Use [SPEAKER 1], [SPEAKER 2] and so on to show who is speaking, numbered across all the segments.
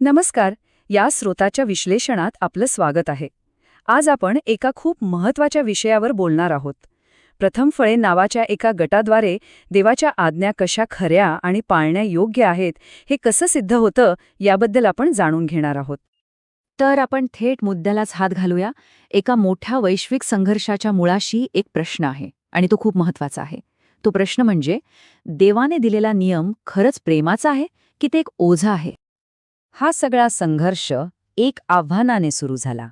[SPEAKER 1] नमस्कार. या स्रोताच्या विश्लेषणात आपलं स्वागत आहे. आज आपण एका खूप महत्त्वाच्या विषयावर बोलणार आहोत. प्रथम फळे नावाच्या एका गटाद्वारे देवाच्या आज्ञा कशा खऱ्या आणि पाळण्या योग्य आहेत हे कसं सिद्ध होतं याबद्दल आपण जाणून घेणार आहोत.
[SPEAKER 2] तर आपण थेट मुद्द्यालाच हात घालूया. एका मोठ्या वैश्विक संघर्षाच्या मुळाशी एक प्रश्न आहे आणि तो खूप महत्वाचा आहे. तो प्रश्न म्हणजे देवाने दिलेला नियम खरंच प्रेमाचा आहे की ते एक ओझं आहे? हा सगळा संघर्ष एक आव्हानाने सुरू झाला.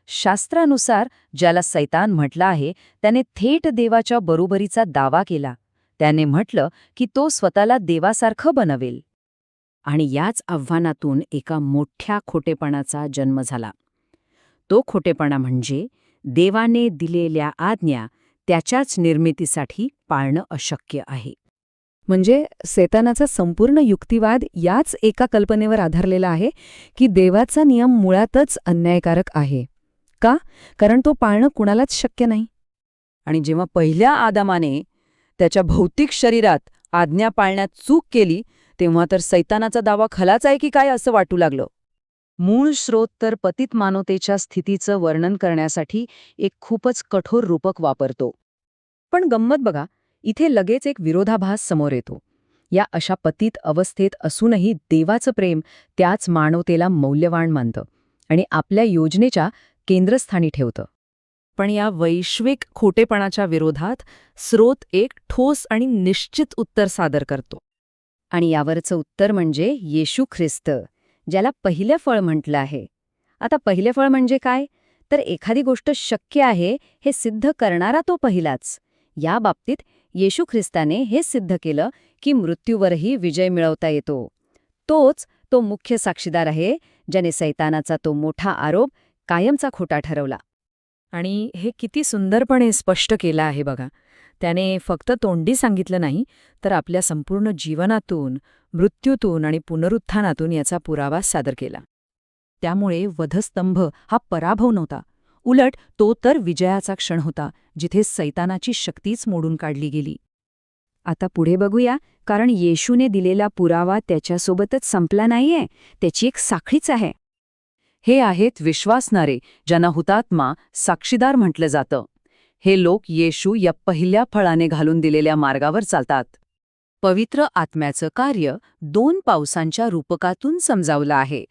[SPEAKER 2] शास्त्रानुसार ज्याला सैतान म्हटलं आहे त्याने थेट देवाच्या बरोबरीचा दावा केला. त्याने म्हटलं की तो स्वतःला देवासारखं बनवेल. आणि याच आव्हानातून एका मोठ्या खोटेपणाचा जन्म झाला. तो खोटेपणा म्हणजे देवाने दिलेल्या आज्ञा त्याच्याच निर्मितीसाठी पाळणं अशक्य आहे.
[SPEAKER 1] म्हणजे सैतानाचा संपूर्ण युक्तिवाद याच एका कल्पनेवर आधारलेला आहे की देवाचा नियम मुळातच अन्यायकारक आहे. का? कारण तो पाळणं कुणालाच शक्य नाही.
[SPEAKER 2] आणि जेव्हा पहिल्या आदामाने त्याच्या भौतिक शरीरात आज्ञा पाळण्यात चूक केली तेव्हा तर सैतानाचा दावा खलाच आहे की काय असं वाटू लागलं. मूळ स्रोत तर पतित मानवतेच्या स्थितीचं वर्णन करण्यासाठी एक खूपच कठोर रूपक वापरतो.
[SPEAKER 1] पण गंमत बघा, इथे लगेच एक विरोधाभास समोर येतो. या अशा पतित अवस्थेत असूनही देवाचं प्रेम त्याच मानवतेला मौल्यवान मानतं आणि आपल्या योजनेच्या केंद्रस्थानी ठेवतं.
[SPEAKER 2] पण या वैश्विक खोटेपणाच्या विरोधात स्रोत एक ठोस आणि निश्चित उत्तर सादर करतो.
[SPEAKER 1] आणि यावरचं उत्तर म्हणजे येशू ख्रिस्त, ज्याला पहिलं फळ म्हटलं आहे. आता पहिलं फळ म्हणजे काय? तर एखादी गोष्ट शक्य आहे हे सिद्ध करणारा तो पहिलाच. या बाबतीत येशू ख्रिस्ताने हे सिद्ध केलं की मृत्यूवरही विजय मिळवता येतो. तोच तो मुख्य साक्षीदार आहे ज्याने सैतानाचा तो मोठा आरोप कायमचा खोटा ठरवला.
[SPEAKER 2] आणि हे किती सुंदरपणे स्पष्ट केलं आहे बघा. त्याने फक्त तोंडी सांगितलं नाही तर आपल्या संपूर्ण जीवनातून, मृत्यूतून आणि पुनरुत्थानातून याचा पुरावा सादर केला. त्यामुळे वधस्तंभ हा पराभव नव्हता, उलट तो तर विजयाचा क्षण होता, जिथे सैतानाची शक्तीच मोडून काढली गेली.
[SPEAKER 1] आता पुढे बघूया, कारण येशूने दिलेला पुरावा त्याच्यासोबतच संपला नाहीये, त्याची एक साखळीच आहे.
[SPEAKER 2] हे आहेत विश्वासणारे, ज्यांना हुतात्मा, साक्षीदार म्हटलं जातं. हे लोक येशू या पहिल्या फळाने घालून दिलेल्या मार्गावर चालतात. पवित्र आत्म्याचं कार्य 2 पावसांच्या रूपकातून समजावलं आहे.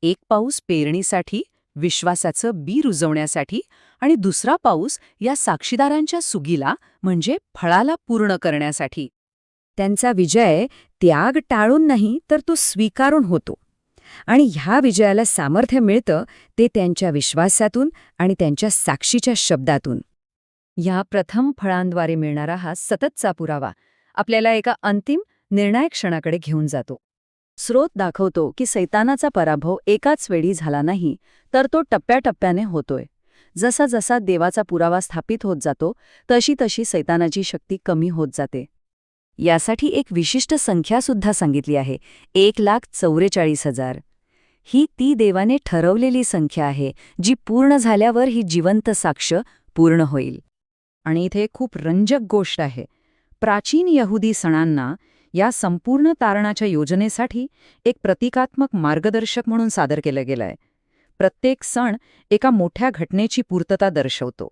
[SPEAKER 2] एक पाऊस पेरणीसाठी, विश्वासाचं बी रुजवण्यासाठी, आणि दुसरा पाऊस या साक्षीदारांच्या सुगीला म्हणजे फळाला पूर्ण करण्यासाठी.
[SPEAKER 1] त्यांचा विजय त्याग टाळून नाही तर तो स्वीकारून होतो. आणि ह्या विजयाला सामर्थ्य मिळतं ते त्यांच्या विश्वासातून आणि त्यांच्या साक्षीच्या शब्दातून. ह्या प्रथम फळांद्वारे मिळणारा हा सततचा पुरावा आपल्याला एका अंतिम निर्णायक क्षणाकडे घेऊन जातो. स्रोत दाखवतो की सैतानाचा पराभव एकाच वेळी झाला नाही, तर तो टप्प्याटप्प्याने होतोय. जसा जसा देवाचा पुरावा स्थापित होत जातो तशी तशी सैतानाची शक्ती कमी होत जाते. यासाठी एक विशिष्ट संख्यासुद्धा सांगितली आहे, 1,44,000. ही ती देवाने ठरवलेली संख्या आहे जी पूर्ण झाल्यावर ही जिवंत साक्ष पूर्ण होईल. आणि इथे खूप रंजक गोष्ट आहे. प्राचीन यहुदी सणांना या संपूर्ण तारणाच्या योजनेसाठी एक प्रतिकात्मक मार्गदर्शक म्हणून सादर केलं गेलंय. प्रत्येक सण एका मोठ्या घटनेची पूर्तता दर्शवतो.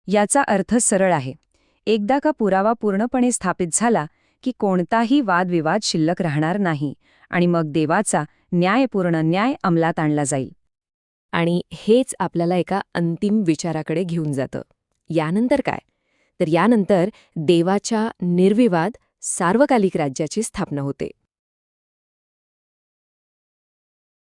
[SPEAKER 1] याचा अर्थ सरळ आहे. एकदा का पुरावा पूर्णपणे स्थापित झाला की कोणताही वादविवाद शिल्लक राहणार नाही आणि मग देवाचा न्यायपूर्ण न्याय अंमलात आणला जाईल.
[SPEAKER 2] आणि हेच आपल्याला एका अंतिम विचाराकडे घेऊन जातं. यानंतर काय? तर यानंतर देवाच्या निर्विवाद सार्वकालिक राज्याची स्थापना होते.